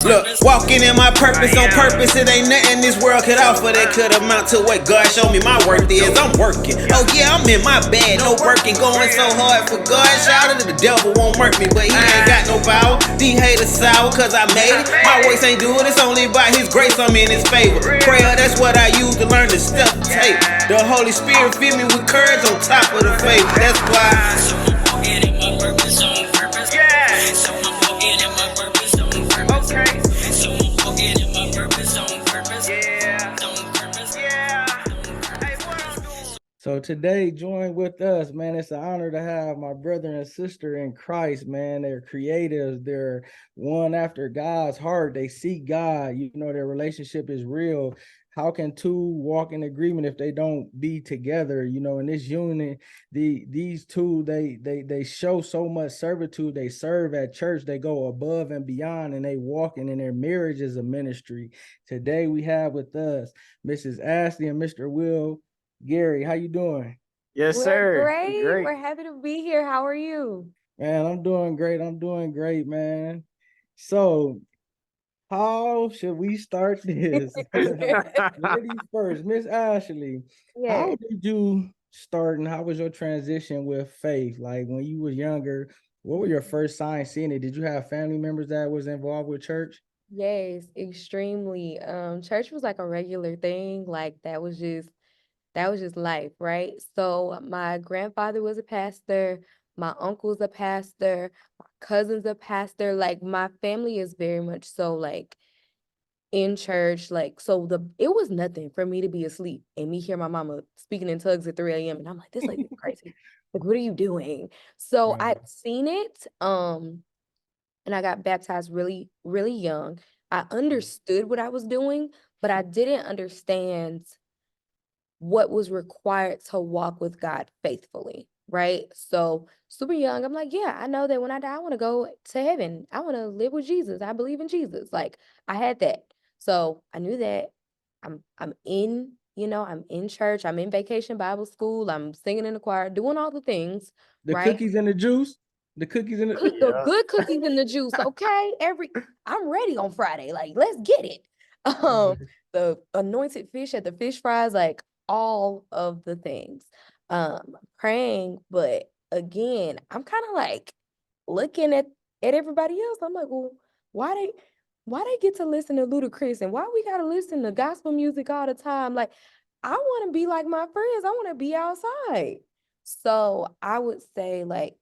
Look, walking in my purpose on purpose. It ain't nothing this world could offer that could amount to what God showed me my worth is. I'm working. Oh yeah, I'm in my bag. No working, going so hard for God. Shout out to the devil won't murk me, but he ain't got no power. These haters sour cause I made it. My voice ain't do it. It's only by his grace I'm in his favor. Prayer, that's what I use to learn to step tape. The Holy Spirit fill me with courage on top of the faith. That's why. So I'm walking in my purpose on purpose. Yeah. So I'm walking in my purpose on purpose. Okay. So I'm walking in my purpose on purpose. Yeah. On purpose. Yeah. Hey, what I'm doing. So today, join with us, man. It's an honor to have my brother and sister in Christ, man. They're creatives. They're one after God's heart. They seek God. You know, their relationship is real. How can two walk in agreement if they don't be together? You know, in this union, these two they show so much servitude. They serve at church. They go above and beyond, and they walking in their marriage is a ministry. Today we have with us Mrs. Ashley and Mr. Will Gary. How you doing? Yes, We're sir. great. Great. We're happy to be here. How are you? Man, I'm doing great. I'm doing great, man. So, how should we start this? Ladies first, Miss Ashley, Yeah. how did you start and how was your transition with faith? Like when you was younger, what were your first signs seeing it? Did you have family members that was involved with church? Yes, extremely. Church was like a regular thing. Like that was just life, right? So my grandfather was a pastor, my uncle's a pastor, my cousin's a pastor. Like my family is very much so like in church. Like so it was nothing for me to be asleep and me hear my mama speaking in tugs at 3 a.m. And I'm like, this lady's crazy. Like, what are you doing? So Right. I'd seen it. And I got baptized really, really young. I understood what I was doing, but I didn't understand what was required to walk with God faithfully, right? So, super young, I'm like, yeah, I know that when I die, I want to go to heaven. I want to live with Jesus. I believe in Jesus. Like, I had that. So, I knew that I'm in, I'm in church, I'm in vacation Bible school, I'm singing in the choir, doing all the things, The right? cookies and the juice? The cookies and the The good cookies and the juice, okay? I'm ready on Friday. Like, let's get it. Um, the anointed fish at the fish fries, like all of the things. Praying, but again, I'm kind of like looking at everybody else. I'm like, well, why they why they get to listen to Ludacris and why we gotta listen to gospel music all the time? Like, I want to be like my friends. I want to be outside. So I would say like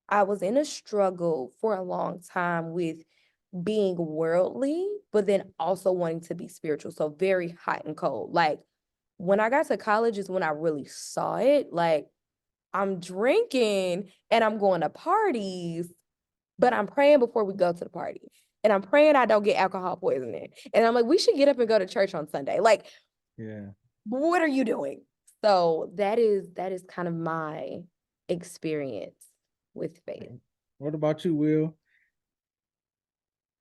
I was in a struggle for a long time with being worldly, but then also wanting to be spiritual. So very hot and cold. Like when I got to college is when I really saw it. Like I'm drinking and I'm going to parties, but I'm praying before we go to the party. And I'm praying I don't get alcohol poisoning. And I'm like, we should get up and go to church on Sunday. Like, Yeah. what are you doing? So that is kind of my experience with faith. What about you, Will?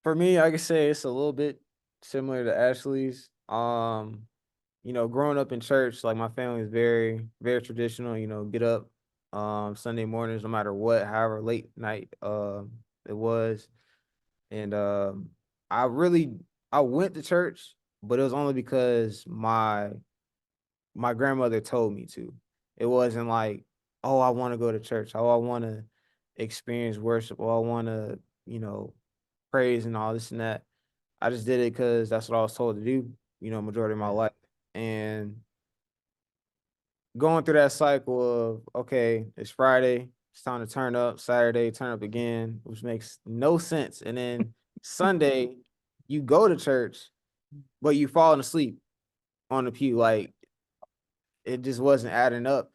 For me, I could say it's a little bit similar to Ashley's. Growing up in church, like my family is very, very traditional, get up Sunday mornings, no matter what, however late night it was. And I went to church, but it was only because my grandmother told me to. It wasn't like, oh, I want to go to church. Oh, I want to experience worship. Oh, I want to, praise and all this and that. I just did it because that's what I was told to do, majority of my Yeah. life. And going through that cycle of, okay, it's Friday, it's time to turn up, Saturday, turn up again, which makes no sense. And then Sunday, you go to church, but you falling asleep on the pew. Like it just wasn't adding up.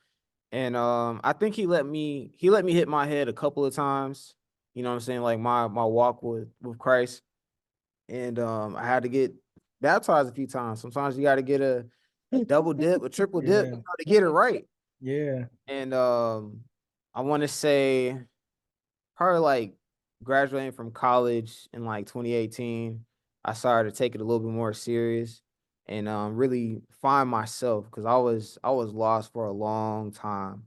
And I think he let me hit my head a couple of times, you know what I'm saying, like my walk with Christ. And I had to get baptized a few times. Sometimes you got to get a double dip, a triple dip, Yeah. to get it right. Yeah. And I want to say probably like graduating from college in like 2018, I started to take it a little bit more serious and really find myself because I was lost for a long time.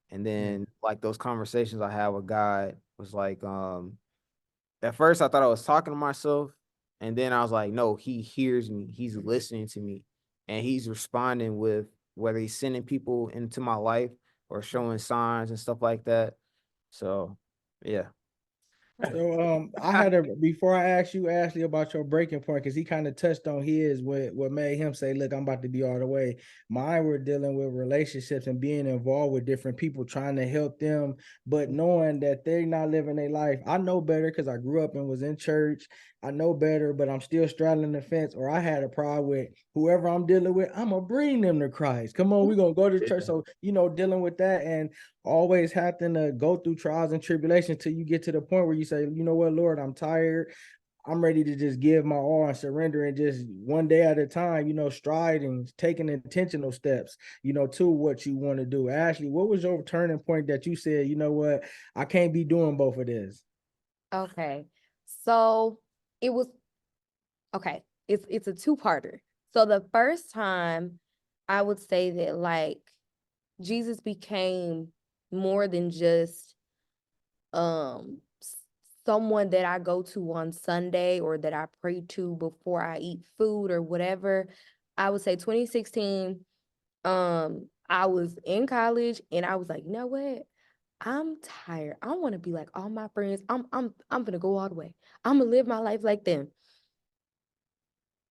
And Yeah. then like those conversations I had with God was like at first I thought I was talking to myself, And then I was like, no, he hears me. He's listening to me. And he's responding with whether he's sending people into my life or showing signs and stuff like that. So, yeah. So I had a before I asked you, Ashley, about your breaking point, because he kind of touched on his what made him say, look, I'm about to be all the way. Mine were dealing with relationships and being involved with different people, trying to help them, but knowing that they're not living their life. I know better because I grew up and was in church. I know better, but I'm still straddling the fence, or I had a problem with whoever I'm dealing with. I'm gonna bring them to Christ. Come on, we're gonna go to church. So, dealing with that and always having to go through trials and tribulations till you get to the point where you say, you know what, Lord, I'm tired. I'm ready to just give my all and surrender and just one day at a time, striding, taking intentional steps, to what you want to do. Ashley, what was your turning point that you said, you know what, I can't be doing both of this? Okay. So it was okay. It's a two-parter. So the first time I would say that like Jesus became more than just someone that I go to on Sunday or that I pray to before I eat food or whatever. I would say 2016, I was in college and I was like, you know what? I'm tired. I want to be like all my friends. I'm gonna go all the way. I'm gonna live my life like them.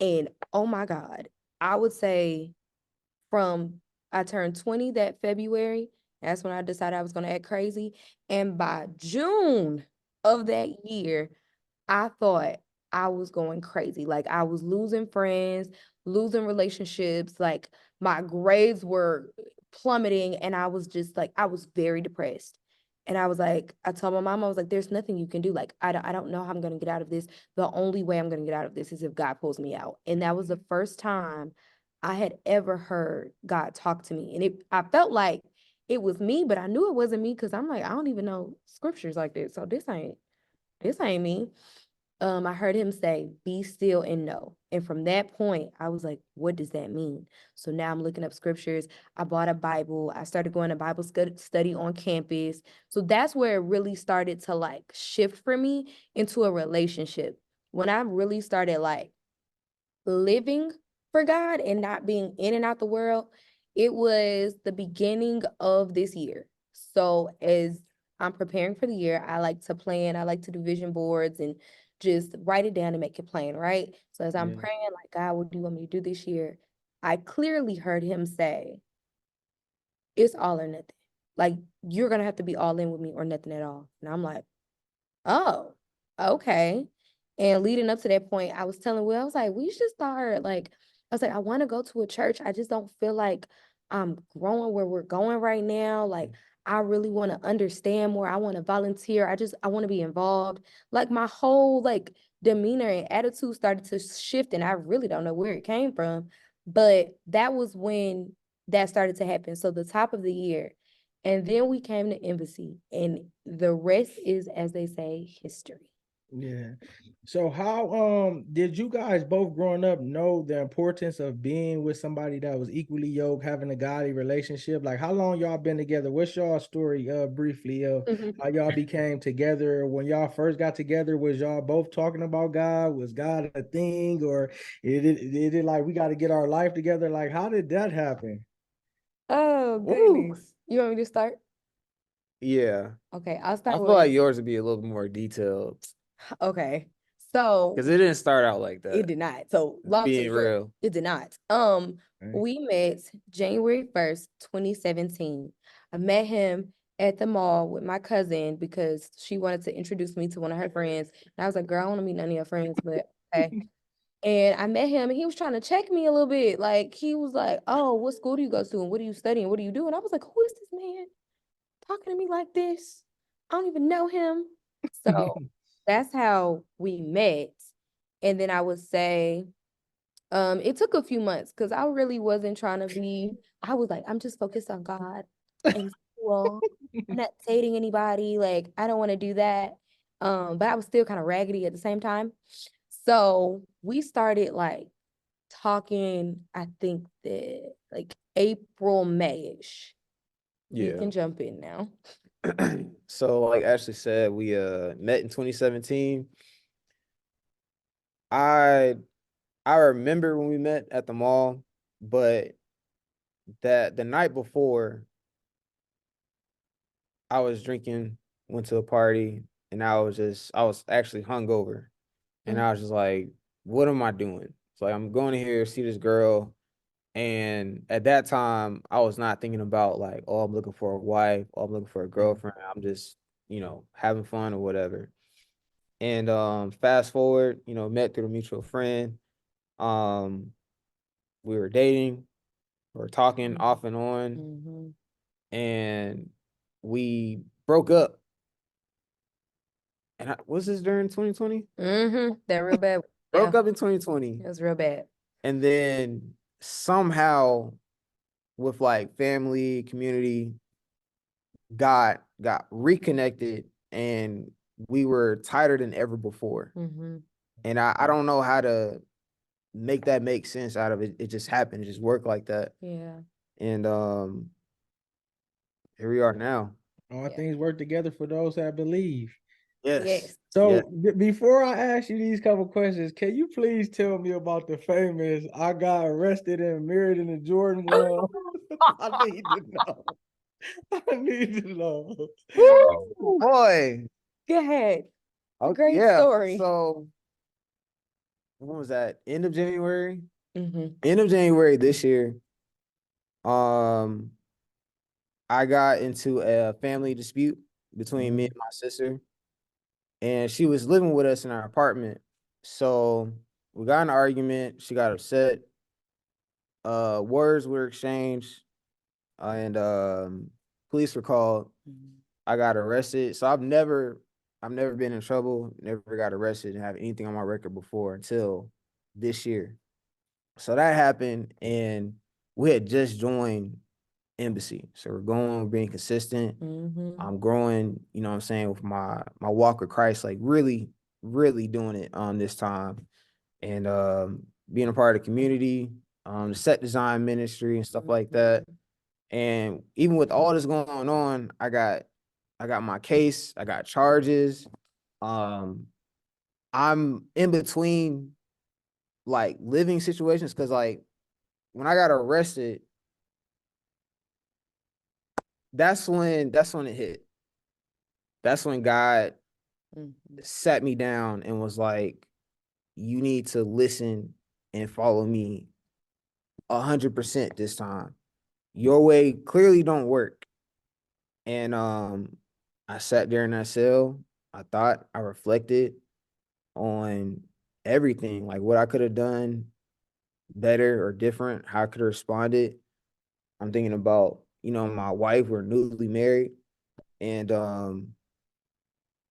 And oh my God, I would say from I turned 20 that February. That's when I decided I was gonna act crazy. And by June of that year, I thought I was going crazy. Like I was losing friends, losing relationships, like my grades were plummeting, and I was just like, I was very depressed. And I was like, I told my mom, I was like, there's nothing you can do. Like, I don't know how I'm gonna get out of this. The only way I'm gonna get out of this is if God pulls me out. And that was the first time I had ever heard God talk to me. And I felt like it was me, but I knew it wasn't me because I'm like, I don't even know scriptures like this. So this ain't me. I heard him say, be still and know. And from that point, I was like, what does that mean? So now I'm looking up scriptures. I bought a Bible. I started going to Bible study on campus. So that's where it really started to like shift for me into a relationship. When I really started like living for God and not being in and out the world, it was the beginning of this year. So as I'm preparing for the year, I like to plan, I like to do vision boards and just write it down and make it plain, right? So as I'm Yeah. praying, like, God, what do you want me to do this year? I clearly heard him say, it's all or nothing. Like, you're going to have to be all in with me or nothing at all. And I'm like, oh, okay. And leading up to that point, I was telling Will, I was like, we should start I was like, I want to go to a church. I just don't feel like I'm growing where we're going right now. Like, I really want to understand more. I want to volunteer. I want to be involved. Like my whole demeanor and attitude started to shift, and I really don't know where it came from. But that was when that started to happen. So the top of the year. And then we came to embassy, and the rest is, as they say, history. Yeah. So how did you guys both growing up know the importance of being with somebody that was equally yoked, having a godly relationship? Like how long y'all been together? What's y'all story briefly of how y'all became together? When y'all first got together, was y'all both talking about God? Was God a thing, or is it like we got to get our life together? Like how did that happen? Oh, Woo. goodness. You want me to start? Yeah. Okay, I'll I start feel with, like yours would be a little more detailed okay. So because it didn't start out like it that. did not. So long story Being short, real. it did not. Okay. We met January 1st, 2017. I met him at the mall with my cousin because she wanted to introduce me to one of her friends. And I was like, girl, I don't want to meet none of your friends, but okay. And I met him and he was trying to check me a little bit. Like he was like, oh, what school do you go to? And what are you studying? What do you do? And I was like, who is this man talking to me like this? I don't even know him. So that's how we met. And then I would say, it took a few months because I really wasn't trying to be, I was like, I'm just focused on God and school. I'm not dating anybody. Like, I don't want to do that. But I was still kind of raggedy at the same time. So we started talking, I think that April, May-ish. You Yeah. can jump in now. So like Ashley said, we met in 2017. I I remember when we met at the mall, but that the night before I was drinking, went to a party, and I was actually hungover. And Mm. I was just like, what am I doing? So like, I'm going here, see this girl. And at that time, I was not thinking about like, oh, I'm looking for a wife, oh, I'm looking for a girlfriend. I'm just, having fun or whatever. And fast forward, met through a mutual friend. Um, we were dating, we were talking off and on, Mm-hmm. and we broke up. And was this during 2020? Mm-hmm. That real bad. Broke Yeah, up in 2020. it was real bad. And then somehow with like family, community, got reconnected, and we were tighter than ever before. Mm-hmm. And I don't know how to make that make sense out of it. It just happened. It just worked like that. Yeah. And here we are now. All Yeah. things work together for those that believe. Yes. Yes. So Yes. before I ask you these couple questions, can you please tell me about the famous "I got arrested and married in the Jordan 1"? I need to know. I need to know. Woo, boy. Go ahead. Oh, Great yeah. story. So when was that? End of January? Mm-hmm. End of January this year. I got into a family dispute between me and my sister, and she was living with us in our apartment. So we got in an argument. She got upset. Words were exchanged, and police were called. I got arrested. So I've never been in trouble, never got arrested, and have anything on my record before until this year. So that happened, and we had just joined Embassy. So we're going, being consistent. Mm-hmm. I'm growing, you know what I'm saying, with my walk with Christ, like really, really doing it this time. And being a part of the community, the set design ministry and stuff like that. And even with all this going on, I got my case, I got charges. I'm in between like living situations, because like when I got arrested, that's when it hit. That's when God Mm-hmm. sat me down and was like, you need to listen and follow me 100% this time. Your way clearly don't work. And I sat there in that cell. I thought, I reflected on everything, like what I could have done better or different, how I could have responded. I'm thinking about, my wife, we're newly married, and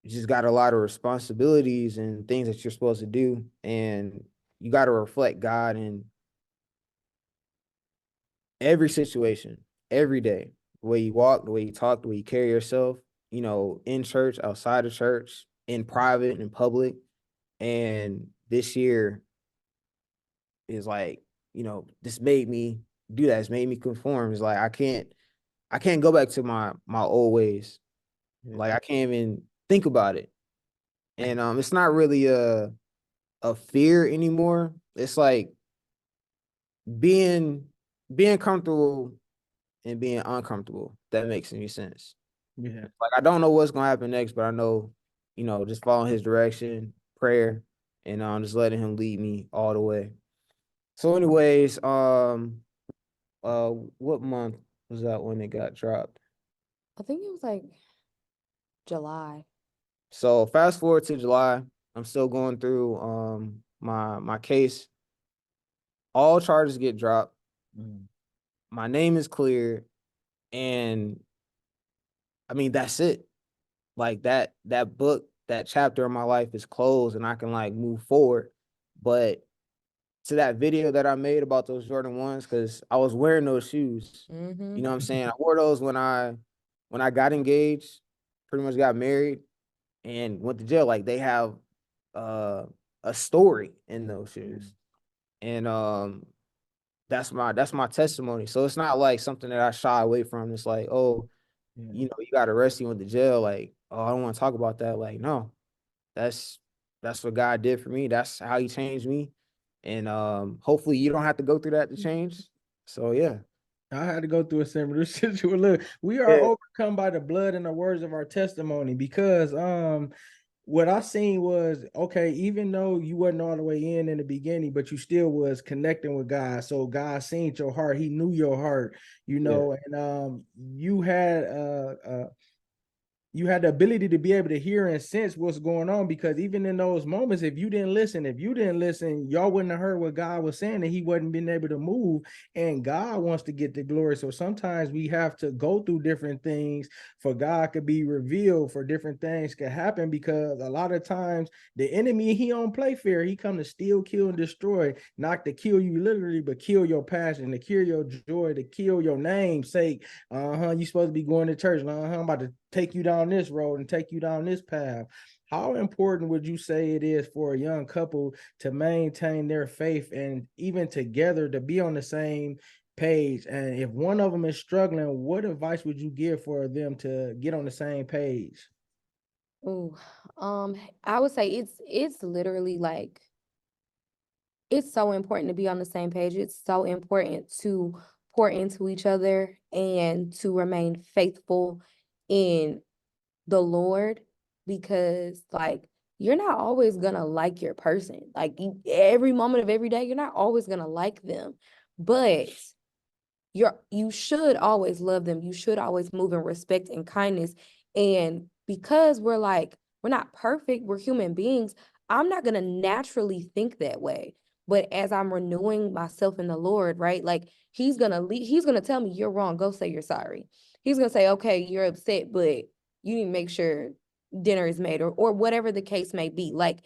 you just got a lot of responsibilities and things that you're supposed to do, and you got to reflect God in every situation, every day. The way you walk, the way you talk, the way you carry yourself, in church, outside of church, in private, in public. And this year is like, this made me do that. It's made me conform. It's like I can't go back to my old ways. Like I can't even think about it. And it's not really a fear anymore. It's like being comfortable and being uncomfortable. That makes any sense. Yeah. Like I don't know what's gonna happen next, but I know, just following his direction, prayer, and just letting him lead me all the way. So, anyways, what month was that when it got dropped? I think it was like July. So fast forward to July, I'm still going through my case. All charges get dropped. My name is cleared, and I mean that's it. Like that book, that chapter of my life is closed, and I can like move forward. But to that video that I made about those Jordan 1s, because I was wearing those shoes. Mm-hmm. You know what I'm saying? I wore those when I got engaged, pretty much got married, and went to jail. Like they have a story in those shoes. And that's my testimony. So it's not like something that I shy away from. It's like, oh, you got arrested, you went to jail. Like, oh, I don't want to talk about that. Like, no, that's that's what God did for me. That's how he changed me. And hopefully you don't have to go through that to change. So yeah. I had to go through a similar situation. Look, we are Yeah. overcome by the blood and the words of our testimony because what I seen was, okay, even though you wasn't all the way in the beginning, but you still was connecting with God. So God seen your heart, he knew your heart, you know, and you had the ability to be able to hear and sense what's going on, because even in those moments, if you didn't listen, y'all wouldn't have heard what God was saying, and he wasn't been able to move. And God wants to get the glory. So sometimes we have to go through different things for God could be revealed, for different things could happen, because a lot of times the enemy, he don't play fair. He come to steal, kill, and destroy, not to kill you literally, but kill your passion, to kill your joy, to kill your namesake. You supposed to be going to church. I'm about to take you down this road and take you down this path. How important would you say it is for a young couple to maintain their faith and even together to be on the same page? And if one of them is struggling, what advice would you give for them to get on the same page? Ooh, I would say it's literally like it's so important to be on the same page. It's so important to pour into each other and to remain faithful in the Lord, because like you're not always gonna like your person. Like every moment of every day, you're not always gonna like them, but you should always love them. You should always move in respect and kindness. And because we're not perfect, we're human beings, I'm not gonna naturally think that way. But as I'm renewing myself in the Lord, right? Like he's gonna tell me you're wrong, go say you're sorry. He's gonna say, okay, you're upset, but you need to make sure dinner is made, or whatever the case may be. Like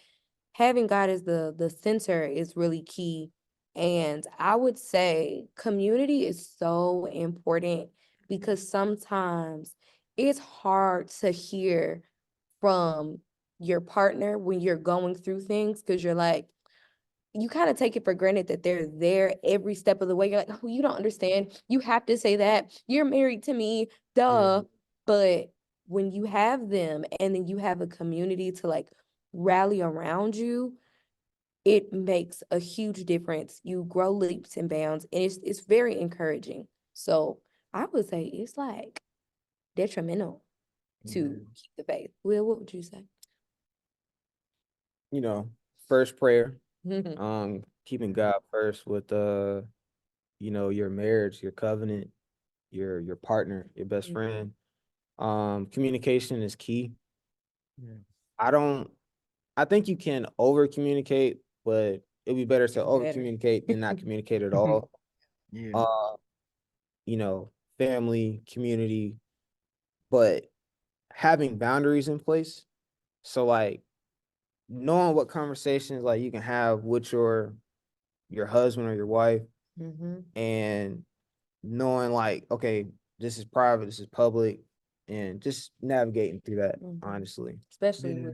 having God as the center is really key. And I would say community is so important, because sometimes it's hard to hear from your partner when you're going through things, because you're like, you kind of take it for granted that they're there every step of the way. You're like, oh, you don't understand. You have to say that. You're married to me, duh. But when you have them and then you have a community to like rally around you, it makes a huge difference. You grow leaps and bounds, and it's very encouraging. So I would say it's like detrimental to keep the faith. Will, what would you say? You know, first prayer, keeping God first with you know, your marriage, your covenant, your partner, your best friend. Communication is key. I think you can over communicate, but it'd be better to over communicate than not communicate at all. You know, family, community, but having boundaries in place. So like knowing what conversations like you can have with your husband or your wife, and knowing like, okay, this is private, this is public, and just navigating through that, honestly. Especially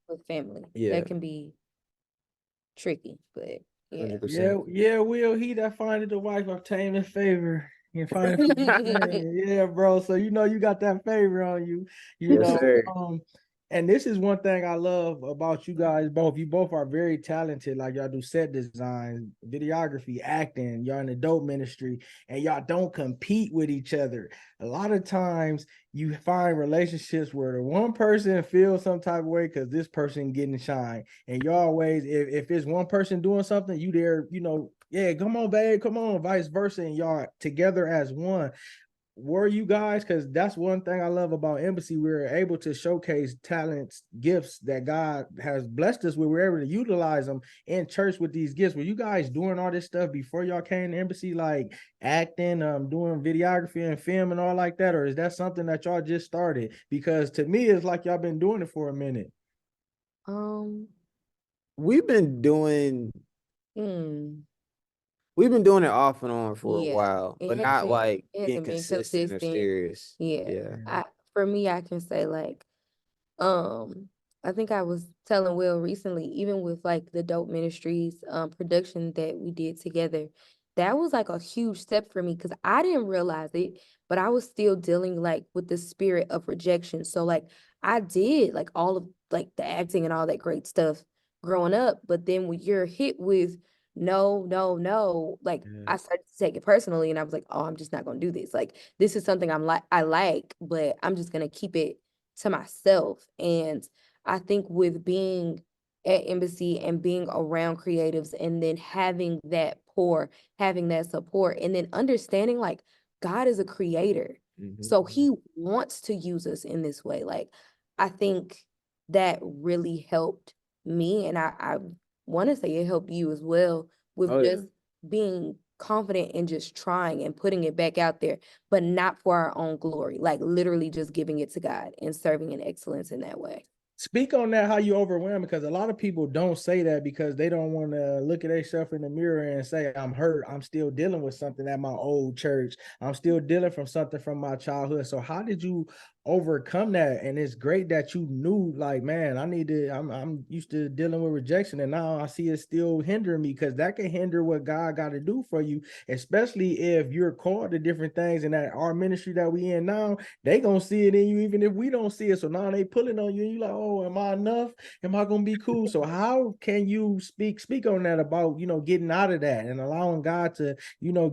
with family. Yeah. That can be tricky, but yeah. 100%. Yeah, Will, he that findeth the wife obtain a favor. You find it, yeah, bro. So you know you got that favor on you, you Yes, know. sir. And this is one thing I love about you guys both. You both are very talented. Like y'all do set design, videography, acting. Y'all in the dope ministry, and y'all don't compete with each other. A lot of times you find relationships where the one person feels some type of way because this person getting shine, and you always, if it's one person doing something, you there, you know, yeah, come on, babe, come on, vice versa, and y'all together as one. Were you guys, because that's one thing I love about Embassy, we're able to showcase talents, gifts that God has blessed us with. We're able to utilize them in church with these gifts. Were you guys doing all this stuff before y'all came to Embassy, like acting, doing videography and film and all like that, or is that something that y'all just started? Because to me, it's like y'all been doing it for a minute. We've been doing it off and on for a while, but not like being consistent or serious. Yeah. For me, I can say like, I think I was telling Will recently, even with like the Dope Ministries production that we did together, that was like a huge step for me, because I didn't realize it, but I was still dealing like with the spirit of rejection. So like I did like all of like the acting and all that great stuff, growing up. But then when you're hit with no, no, no, like Yeah. I started to take it personally, and I was like, oh, I'm just not gonna do this. Like this is something I like, but I'm just gonna keep it to myself. And I think with being at Embassy and being around creatives and then having that having that support, and then understanding like God is a creator. Mhm. So he wants to use us in this way. Like I think that really helped me, and I want to say it helped you as well with Oh, yeah. just being confident and just trying and putting it back out there, but not for our own glory, like literally just giving it to God and serving in excellence in that way. Speak on that, how you overwhelm, because a lot of people don't say that because they don't want to look at themselves in the mirror and say, I'm hurt. I'm still dealing with something at my old church. I'm still dealing from something from my childhood. So how did you overcome that? And it's great that you knew, like, man, I'm used to dealing with rejection, and now I see it still hindering me, because that can hinder what God got to do for you, especially if you're called to different things. And that our ministry that we in now, they gonna see it in you even if we don't see it. So now they pulling on you and you like, oh, am I enough? Am I gonna be cool? So how can you speak on that about, getting out of that and allowing God to,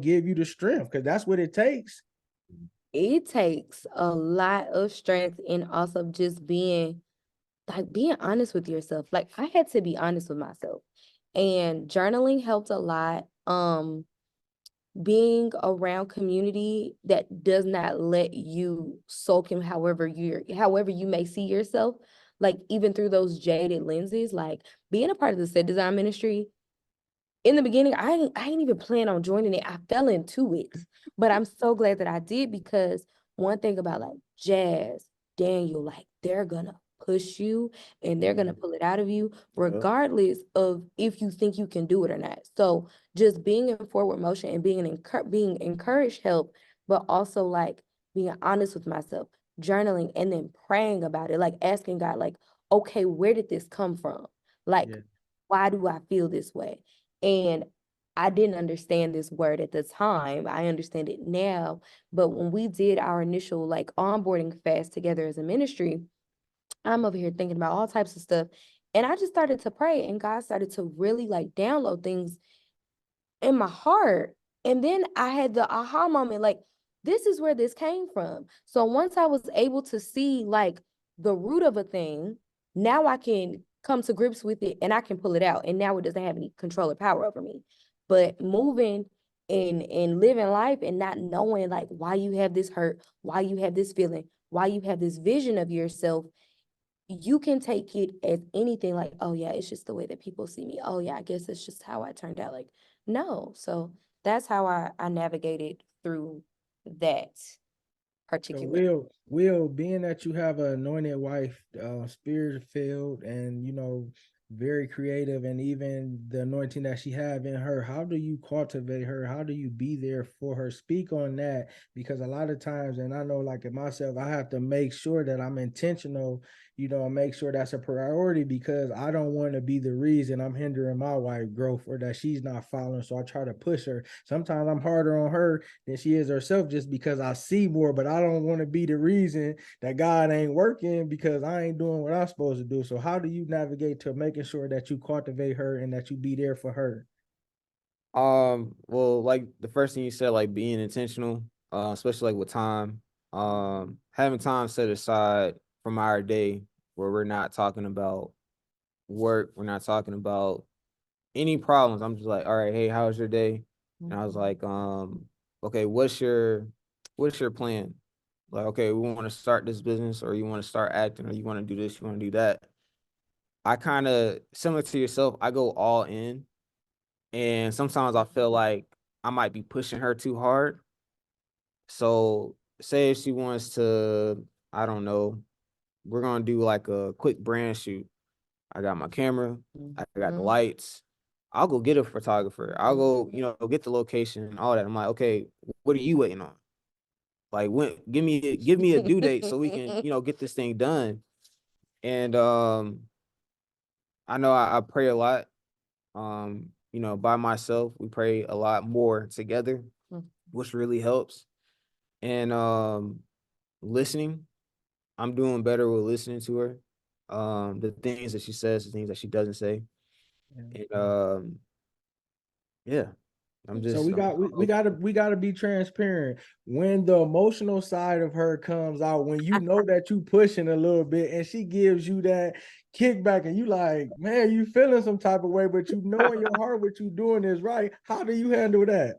give you the strength? Because that's what it takes. It takes a lot of strength, and also just being honest with yourself. Like I had to be honest with myself, and journaling helped a lot. Being around community that does not let you soak in however you may see yourself, like even through those jaded lenses. Like being a part of the set design ministry, in the beginning, I didn't even plan on joining it. I fell into it, but I'm so glad that I did, because one thing about like Jazz, Daniel, like they're gonna push you and they're gonna pull it out of you, regardless of if you think you can do it or not. So just being in forward motion and being encouraged help, but also like being honest with myself, journaling, and then praying about it, like asking God, like, okay, where did this come from? Like, Yeah. why do I feel this way? And I didn't understand this word at the time. I understand it now. But when we did our initial like onboarding fast together as a ministry, I'm over here thinking about all types of stuff. And I just started to pray, and God started to really like download things in my heart. And then I had the aha moment, like, this is where this came from. So once I was able to see like the root of a thing, now I can come to grips with it and I can pull it out. And now it doesn't have any control or power over me. But moving and living life and not knowing like why you have this hurt, why you have this feeling, why you have this vision of yourself, you can take it as anything, like, oh yeah, it's just the way that people see me. Oh yeah, I guess it's just how I turned out. Like, no. So that's how I navigated through that So particular. Will, being that you have an anointed wife, spirit filled, and very creative, and even the anointing that she have in her, how do you cultivate her? How do you be there for her? Speak on that, because a lot of times, and I know like in myself, I have to make sure that I'm intentional, make sure that's a priority, because I don't want to be the reason I'm hindering my wife growth or that she's not following. So I try to push her. Sometimes I'm harder on her than she is herself, just because I see more, but I don't want to be the reason that God ain't working because I ain't doing what I'm supposed to do. So how do you navigate to making sure that you cultivate her and that you be there for her? Well, like the first thing you said, like being intentional, especially like with time, having time set aside from our day where we're not talking about work, we're not talking about any problems. I'm just like, all right, hey, how's your day? And I was like, okay, what's your plan? Like, okay, we want to start this business, or you want to start acting, or you want to do this, you want to do that. I kind of, similar to yourself, I go all in, and sometimes I feel like I might be pushing her too hard. So say if she wants to, I don't know, we're gonna do like a quick brand shoot. I got my camera, I got the Mhm. lights. I'll go get a photographer. I'll go, get the location and all that. I'm like, okay, what are you waiting on? Like, when give me a due date so we can, get this thing done. And I know I pray a lot. By myself, we pray a lot more together, Mhm. which really helps. And listening, I'm doing better with listening to her. The things that she says, the things that she doesn't say. And yeah, I'm So just we gotta be transparent. When the emotional side of her comes out, when you know that you pushing a little bit and she gives you that kickback and you like, man, you feeling some type of way, but you know in your heart what you doing is right. How do you handle that?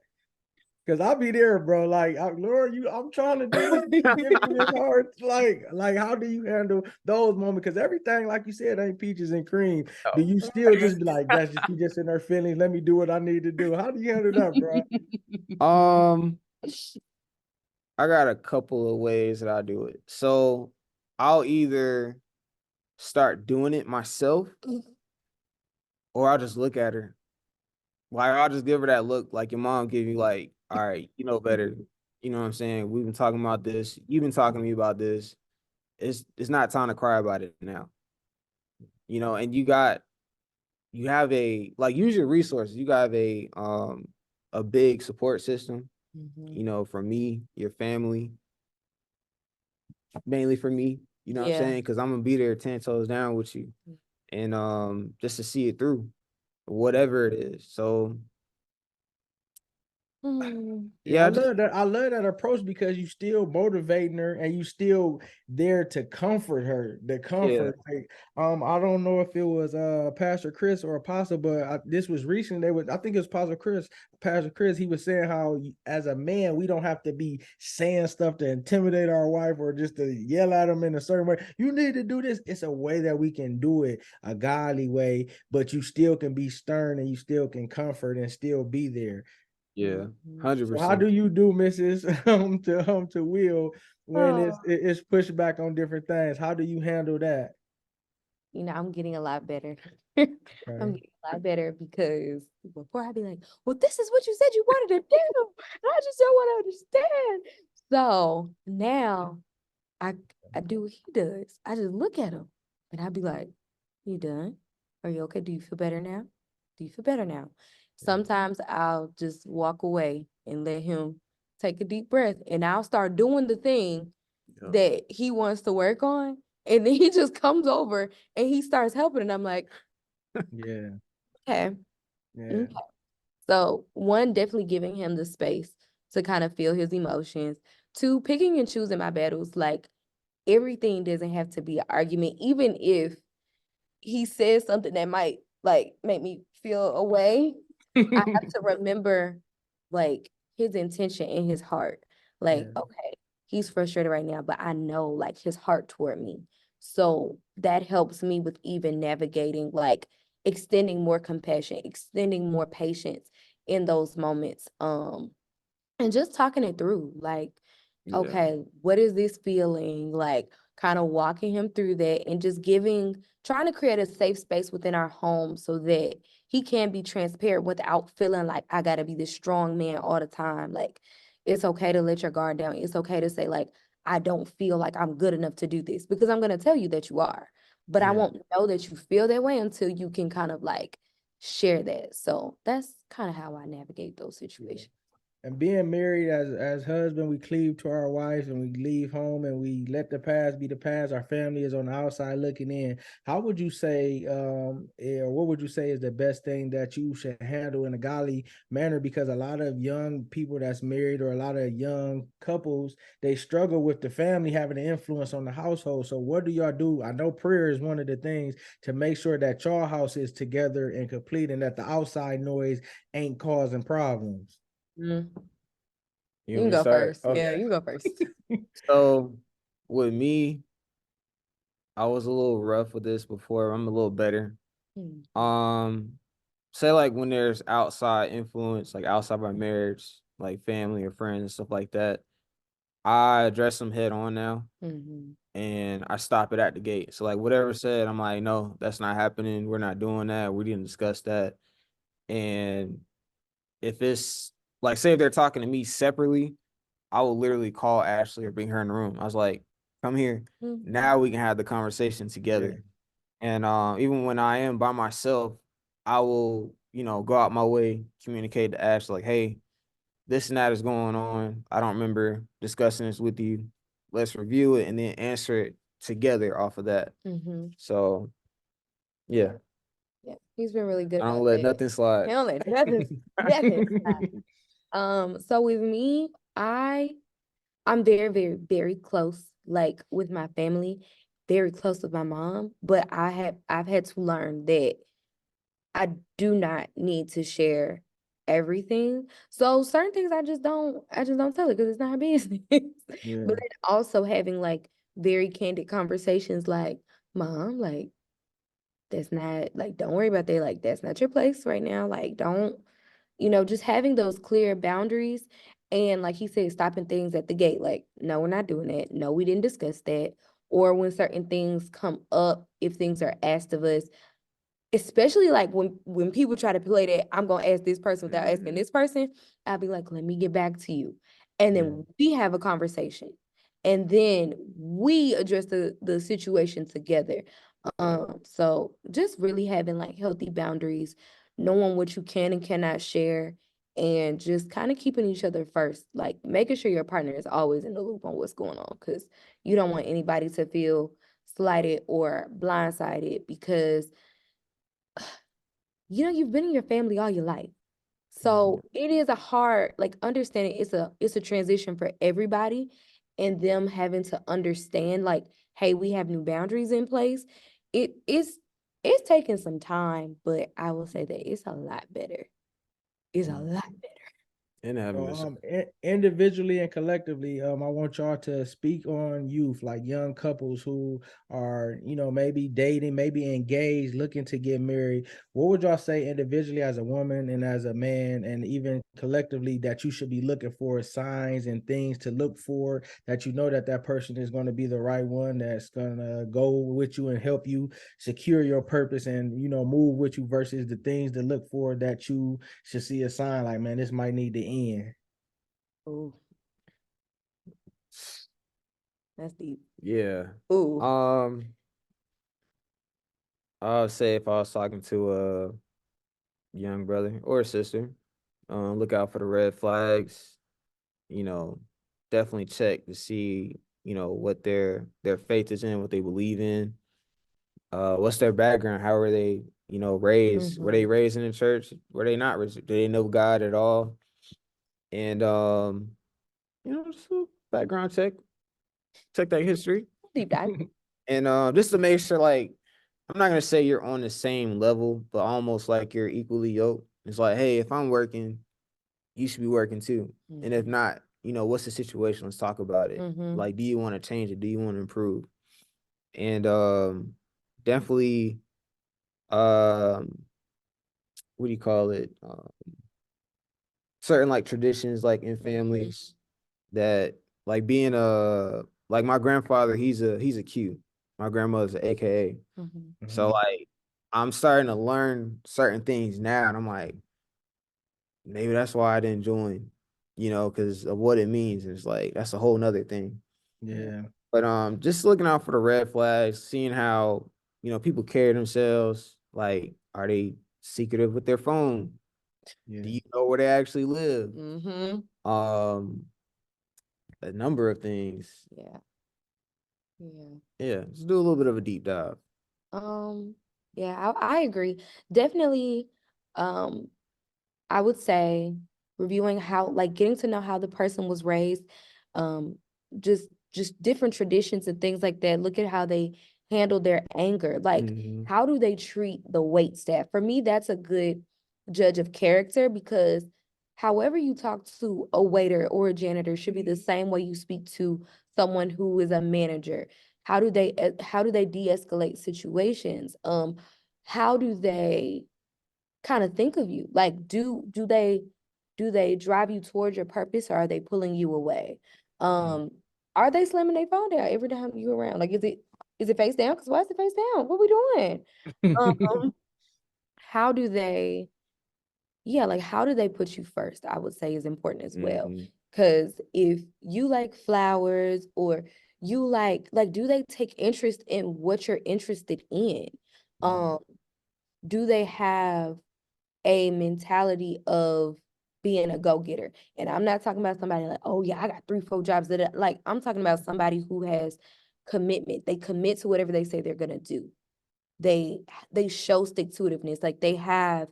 Cause I'll be there, bro. Like, Lord, I'm trying to do this. You give me this hard. Like, how do you handle those moments? Because everything, like you said, ain't peaches and cream. Do you still just be like, that's just she just in her feelings? Let me do what I need to do. How do you handle that, bro? I got a couple of ways that I do it. So I'll either start doing it myself or I'll just look at her. Like I'll just give her that look like your mom give you like, all right, you know better. You know what I'm saying? We've been talking about this. You've been talking to me about this. It's not time to cry about it now. You know, and you have a like use your resources. You got a big support system, you know, from me, your family, mainly for me, you know what I'm Yeah. saying? Because I'm gonna be there 10 toes down with you and just to see it through, whatever it is. So Yeah, I just love that. I love that approach because you still motivating her and you still there to comfort her. The comfort. Like, I don't know if it was Pastor Chris or Apostle, but this was recent. I think it was Pastor Chris. Pastor Chris, he was saying how as a man, we don't have to be saying stuff to intimidate our wife or just to yell at them in a certain way. You need to do this. It's a way that we can do it, a godly way, but you still can be stern and you still can comfort and still be there. yeah, So how do 100%. you do, Mrs. To Will when it's pushed back on different things? How do you handle that? You know, I'm getting a lot better. I'm Okay. getting a lot better because before I'd be like, well, this is what you said you wanted to do. I just don't want to understand. So now I I do what he does. I just look at him and I'd be like, you done? Are you okay? Do you feel better now? Do you feel better now? Sometimes I'll just walk away and let him take a deep breath and I'll start doing the thing Yep. that he wants to work on. And then he just comes over and he starts helping. And I'm like, Yeah. okay. Yeah. Okay. So one, definitely giving him the space to kind of feel his emotions. Two, picking and choosing my battles. Like everything doesn't have to be an argument, even if he says something that might like make me feel away. I have to remember like his intention in his heart. Like, Yeah. okay, he's frustrated right now, but I know like his heart toward me. So that helps me with even navigating, like extending more compassion, extending more patience in those moments. And just talking it through, like, Yeah. okay, what is this feeling? Like, kind of walking him through that and just trying to create a safe space within our home so that he can be transparent without feeling like I got to be this strong man all the time. Like, it's okay to let your guard down. It's okay to say, like, I don't feel like I'm good enough to do this because I'm going to tell you that you are. But I Yeah. won't know that you feel that way until you can kind of like share that. So that's kind of how I navigate those situations. And being married as husband, we cleave to our wives and we leave home and we let the past be the past. Our family is on the outside looking in. How would you say, or what would you say is the best thing that you should handle in a godly manner? Because a lot of young people that's married or a lot of young couples, they struggle with the family having an influence on the household. So what do y'all do? I know prayer is one of the things to make sure that your house is together and complete and that the outside noise ain't causing problems. Mm. You You want can me to go start? first. Yeah, you go first. So with me, I was a little rough with this before. I'm a little better. Say like when there's outside influence, like outside my marriage, like family or friends and stuff like that, I address them head on now and I stop it at the gate. So like whatever said, I'm like, no, that's not happening. We're not doing that. We didn't discuss that. And if it's like, say if they're talking to me separately, I will literally call Ashley or bring her in the room. I was like, come here. Now we can have the conversation together. And even when I am by myself, I will, you know, go out my way, communicate to Ash like, hey, this and that is going on. I don't remember discussing this with you. Let's review it and then answer it together off of that. So, yeah. Yeah. He's been really good I don't about let that. nothing slide. He don't let nothing slide. So with me, I'm very, very, very close, like with my family, very close with my mom, but I've had to learn that I do not need to share everything. So certain things I just don't tell it because it's not her business. Yeah. But then also having like very candid conversations like, Mom, like that's not like don't worry about that. Like that's not your place right now. Like don't, just having those clear boundaries and like he said, stopping things at the gate. Like, no, we're not doing that. No, we didn't discuss that. Or when certain things come up, if things are asked of us, especially like when people try to play that I'm gonna ask this person without asking this person, I'll be like, let me get back to you. And then we have a conversation. And then we address the situation together. So just really having like healthy boundaries, knowing what you can and cannot share, and just kind of keeping each other first, like making sure your partner is always in the loop on what's going on, because you don't want anybody to feel slighted or blindsided because you've been in your family all your life. So it is a hard, like understanding it's a transition for everybody, and them having to understand like, hey, we have new boundaries in place. It's taking some time, but I will say that it's a lot better. It's a lot better. And having this. Individually and collectively, I want y'all to speak on youth, like young couples who are, maybe dating, maybe engaged, looking to get married. What would y'all say individually as a woman and as a man, and even collectively, that you should be looking for signs and things to look for, that that person is going to be the right one, that's going to go with you and help you secure your purpose and, move with you, versus the things to look for that you should see a sign like, man, this might need to end? Ooh, that's deep. Yeah. Ooh. I would say if I was talking to a young brother or a sister, look out for the red flags. Definitely check to see, what their faith is in, what they believe in. What's their background? How were they, raised? Were they raised in the church? Were they not raised? Did they know God at all? And just a background check that history. Deep dive. And just to make sure, like, I'm not gonna say you're on the same level, but almost like you're equally yoked. It's like, hey, if I'm working, you should be working too. And if not, what's the situation? Let's talk about it. Like, do you want to change it? Do you want to improve? And definitely, what do you call it? Certain like traditions, like in families, that like being like my grandfather, he's a Q. My grandmother's an AKA. So like I'm starting to learn certain things now, and I'm like, maybe that's why I didn't join, because of what it means. It's like that's a whole nother thing. Yeah. But just looking out for the red flags, seeing how people carry themselves. Like, are they secretive with their phone? Yeah. Do you know where they actually live? A number of things. Yeah. Yeah, just do a little bit of a deep dive. Yeah, I agree. Definitely, I would say reviewing how, like getting to know how the person was raised, um, just different traditions and things like that. Look at how they handle their anger. Like, how do they treat the wait staff? For me, that's a good judge of character, because however you talk to a waiter or a janitor should be the same way you speak to someone who is a manager. How do they de-escalate situations? How do they kind of think of you? Like, do they drive you towards your purpose, or are they pulling you away? Are they slamming their phone down every time you're around? Like, is it face down? Because why is it face down? What we doing? How do they, yeah, like how do they put you first? I would say is important as well. Because if you like flowers, or you like, do they take interest in what you're interested in? Do they have a mentality of being a go-getter? And I'm not talking about somebody like, oh yeah, I got 3-4 jobs that like, I'm talking about somebody who has commitment. They commit to whatever they say they're gonna do. they show stick to itiveness. Like they have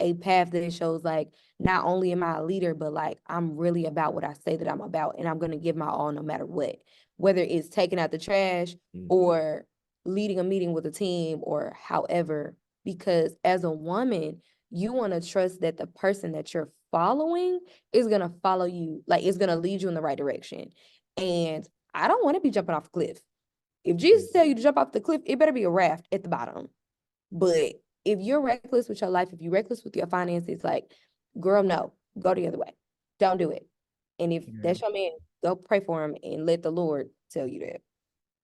a path that shows like not only am I a leader, but like I'm really about what I say that I'm about, and I'm gonna give my all no matter what. Whether it's taking out the trash or leading a meeting with a team or however, because as a woman, you want to trust that the person that you're following is gonna follow you, like it's gonna lead you in the right direction. And I don't want to be jumping off a cliff. If Jesus tell you to jump off the cliff, it better be a raft at the bottom. But if you're reckless with your life, if you're reckless with your finances, like, girl, no, go the other way. Don't do it. And if that's your man, go pray for him and let the Lord tell you that.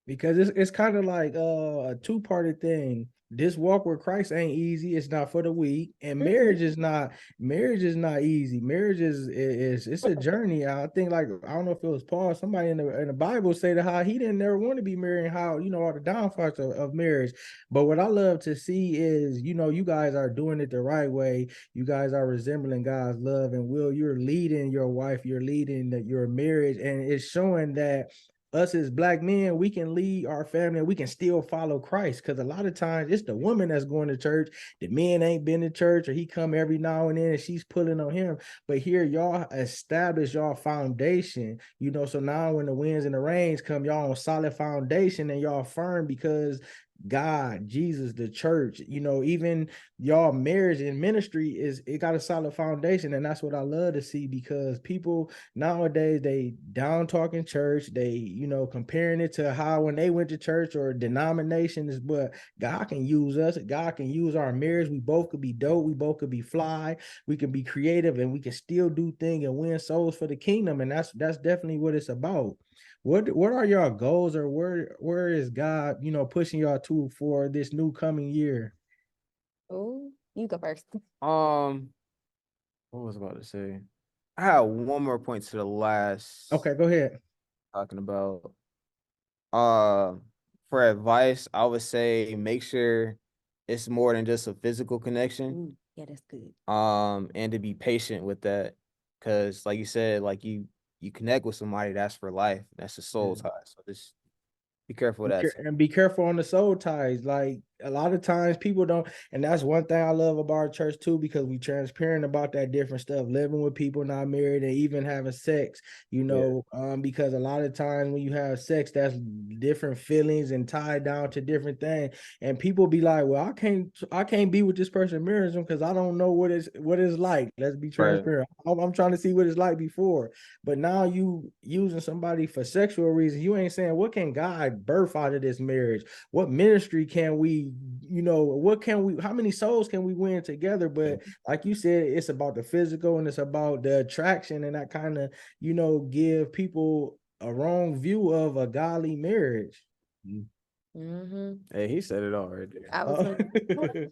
Because it's kind of like a two-parted thing. This walk with Christ ain't easy. It's not for the weak, and marriage is not easy. Marriage is it's a journey. I think, like, I don't know if it was Paul, somebody in the Bible say that how he didn't never want to be married, how all the downfalls of marriage. But what I love to see is you guys are doing it the right way. You guys are resembling God's love and will. You're leading your wife. You're leading your marriage, and it's showing that us as Black men, we can lead our family and we can still follow Christ. Because a lot of times it's the woman that's going to church. The men ain't been to church, or he come every now and then and she's pulling on him. But here y'all establish y'all foundation, so now when the winds and the rains come, y'all on solid foundation and y'all firm because God, Jesus, the church, even y'all marriage and ministry it got a solid foundation. And that's what I love to see, because people nowadays, they down talking church, they comparing it to how when they went to church or denominations. But God can use us, God can use our marriage. We both could be dope, we both could be fly, we can be creative, and we can still do things and win souls for the kingdom. And that's definitely what it's about. What are y'all goals, or where is God, pushing y'all to for this new coming year? Oh, you go first. What was I about to say? I had one more point to the last. Okay, go ahead. Talking about for advice, I would say make sure it's more than just a physical connection. Ooh, yeah, that's good. And to be patient with that, because like you said, like you connect with somebody that's for life, that's a soul tie. So just be careful with that. And be careful on the soul ties. Like a lot of times people don't, and that's one thing I love about our church too, because we transparent about that different stuff, living with people not married and even having sex, because a lot of times when you have sex, that's different feelings and tied down to different things. And people be like, well, I can't be with this person marrying them because I don't know what it's like. Let's be transparent. Right. I'm trying to see what it's like before. But now you using somebody for sexual reasons, you ain't saying, what can God birth out of this marriage? What ministry can we, how many souls can we win together? But like you said, it's about the physical and it's about the attraction, and that kind of, give people a wrong view of a godly marriage. Mm-hmm. Hey, he said it all right there.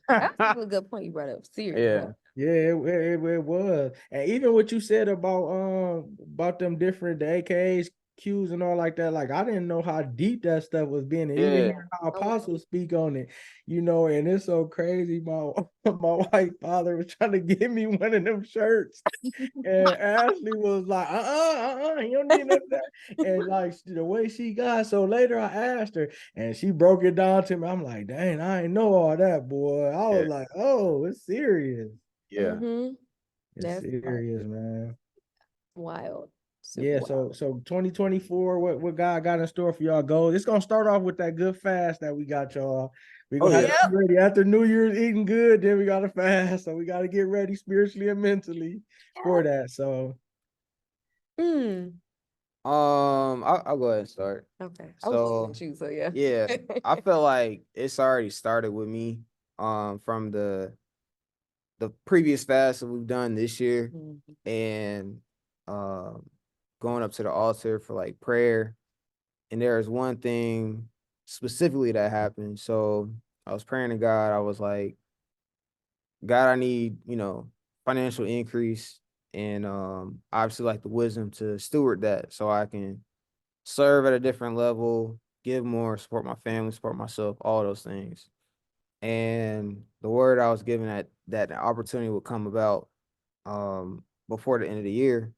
That's a good point you brought up. Seriously. Yeah, it was. And even what you said about them different, the AKAs, Qs and all like that, like I didn't know how deep that stuff was being, and even hearing how apostles speak on it, and it's so crazy. My white father was trying to give me one of them shirts, and Ashley was like, you don't need none of that. And like the way she got, so later I asked her and she broke it down to me. I'm like, dang, I ain't know all that, boy. I was like, oh, it's serious. Yeah. Mm-hmm. It's serious, man. Wild. Super wild. So 2024, what God got in store for y'all goals? It's gonna start off with that good fast that we got, y'all. We're gonna have to be ready after New Year's eating good, then we gotta fast. So we gotta get ready spiritually and mentally for that. So I'll go ahead and start. Okay. So yeah, I feel like it's already started with me from the previous fast that we've done this year, and going up to the altar for like prayer. And there is one thing specifically that happened. So I was praying to God. I was like, God, I need, financial increase, and obviously like the wisdom to steward that so I can serve at a different level, give more, support my family, support myself, all those things. And the word I was given that the opportunity would come about before the end of the year,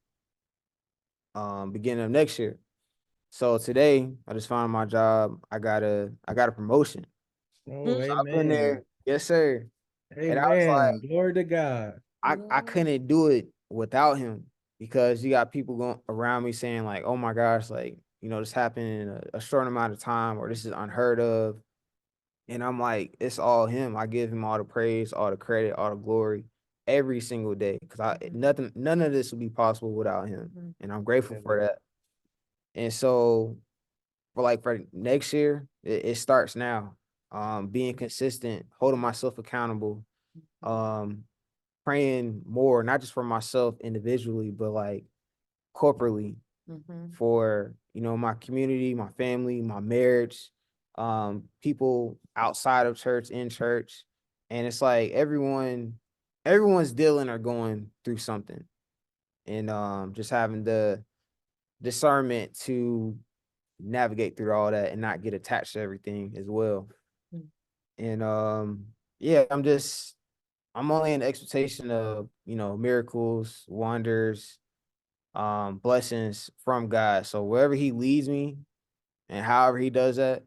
beginning of next year. So today I just found my job. I got a promotion. Oh, So I've been amen. there, yes, sir. And I was Amen. like, Glory to God. I couldn't do it without him because you got people going around me saying like, oh my gosh, like, this happened in a short amount of time, or this is unheard of. And I'm like, it's all him. I give him all the praise, all the credit, all the glory every single day. Cause none of this would be possible without him. Mhm. And I'm grateful for that. And so for next year, it starts now. Being consistent, holding myself accountable, um, praying more, not just for myself individually, but like corporately Mhm. for, my community, my family, my marriage, people outside of church, in church. And it's like everyone's dealing or going through something. And just having the discernment to navigate through all that and not get attached to everything as well. Mm. And yeah, I'm only in expectation of, miracles, wonders, blessings from God. So wherever he leads me and however he does that,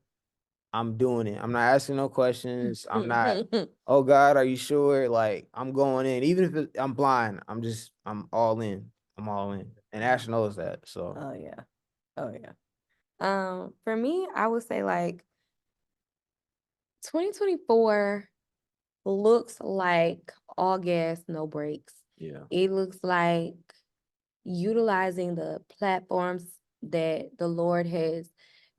I'm doing it. I'm not asking no questions. I'm not, oh God, are you sure? Like I'm going in. Even if I'm blind, I'm all in. I'm all in. And Ash knows that. So Oh yeah. Oh yeah. For me, I would say like 2024 looks like all gas, no brakes. yeah. It looks like utilizing the platforms that the Lord has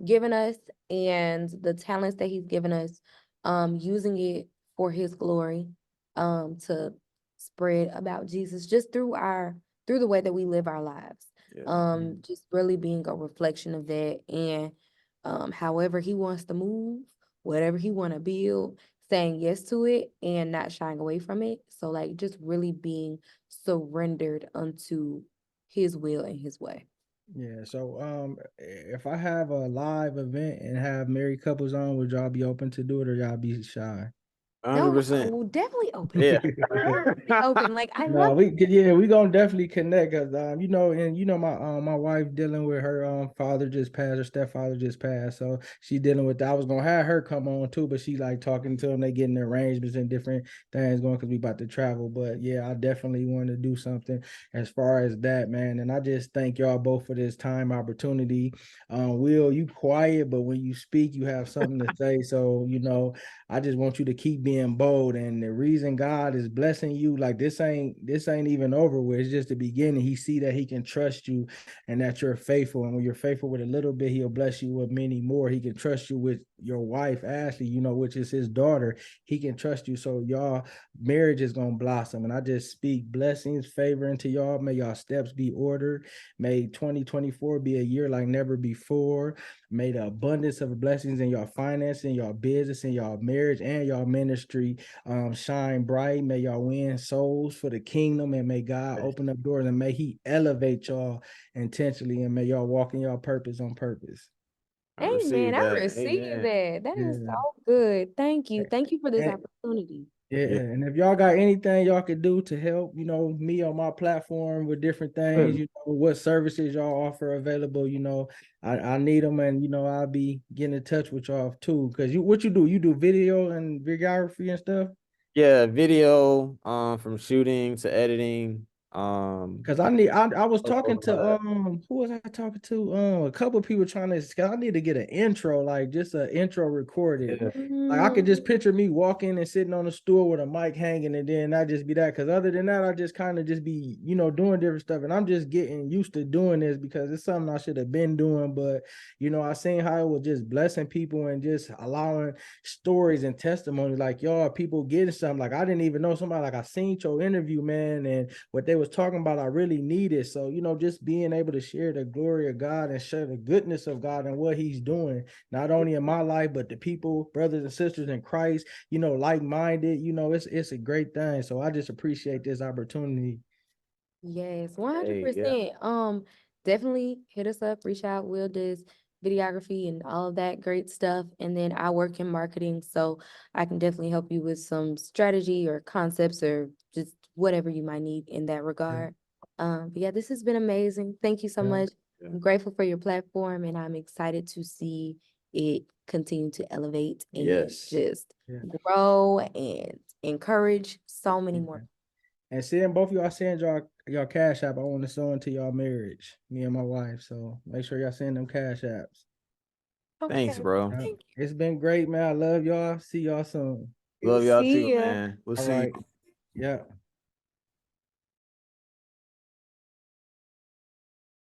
given us and the talents that He's given us, using it for His glory, to spread about Jesus just through the way that we live our lives. Yeah. Just really being a reflection of that, and however He wants to move, whatever He want to build, saying yes to it and not shying away from it. So like just really being surrendered unto His will and His way. Yeah. So if I have a live event and have married couples on, would y'all be open to do it or y'all be shy? No, 100%. well, definitely open. Yeah. Definitely open. Like I No, love we gonna definitely connect because my wife dealing with her father just passed, her stepfather just passed, so she dealing with that. I was gonna have her come on too, but she like talking to them, they getting the arrangements and different things going because we about to travel. But yeah, I definitely want to do something as far as that, man. And I just thank y'all both for this time opportunity. Will, you quiet, but when you speak, you have something to say. So I just want you to keep being bold. And the reason God is blessing you, like this ain't even over with. It's just the beginning. He see that he can trust you and that you're faithful. And when you're faithful with a little bit, he'll bless you with many more. He can trust you with your wife, Ashley, which is his daughter. He can trust you. So y'all marriage is gonna blossom. And I just speak blessings, favor into y'all. May y'all steps be ordered. May 2024 be a year like never before. May the abundance of blessings in your financing, your business, and your marriage and your ministry shine bright. May y'all win souls for the kingdom, and may God open up doors, and may He elevate y'all intentionally, and may y'all walk in your purpose on purpose. I Amen. received I that. receive Amen. that. That is Yeah. so good. Thank you. Thank you for this And, opportunity. yeah, Yeah. and if y'all got anything y'all could do to help, me on my platform with different things, what services y'all offer available, I need them, and I'll be getting in touch with y'all too. Cause what you do video and videography and stuff. Yeah, video, from shooting to editing, Cause I was talking to all who was I talking to? A couple of people trying to, cause I need to get an intro, like just an intro recorded. that. Like I could just Mm, picture me walking and sitting on a stool with a mic hanging, and then that just be that. Cause other than that, I just kind of just be, doing different stuff. And I'm just getting used to doing this because it's something I should have been doing. But I seen how it was just blessing people and just allowing stories and testimony. Like y'all, people getting something. Like I didn't even know somebody. Like I seen your interview, man, and what they was talking about, I really needed. So, just being able to share the glory of God and share the goodness of God and what he's doing, not only in my life, but the people, brothers and sisters in Christ, like-minded, it's a great thing. So I just appreciate this opportunity. yes, Hey, yeah. 100%. Definitely hit us up, reach out. Will does videography and all of that great stuff. And then I work in marketing, so I can definitely help you with some strategy or concepts or just whatever you might need in that regard. But yeah, this has been amazing. Thank you so Yeah. much. Yeah. I'm grateful for your platform, and I'm excited to see it continue to elevate and Yes. just Yeah. grow and encourage so many more. And seeing both of y'all send y'all cash app, I want to sow into y'all marriage, me and my wife. So make sure y'all send them cash apps. Thanks, Okay, bro. Yeah. thank It's been great, man. I love y'all. See y'all soon. you. Love y'all See too, ya. man. We'll All see you. right. Yeah.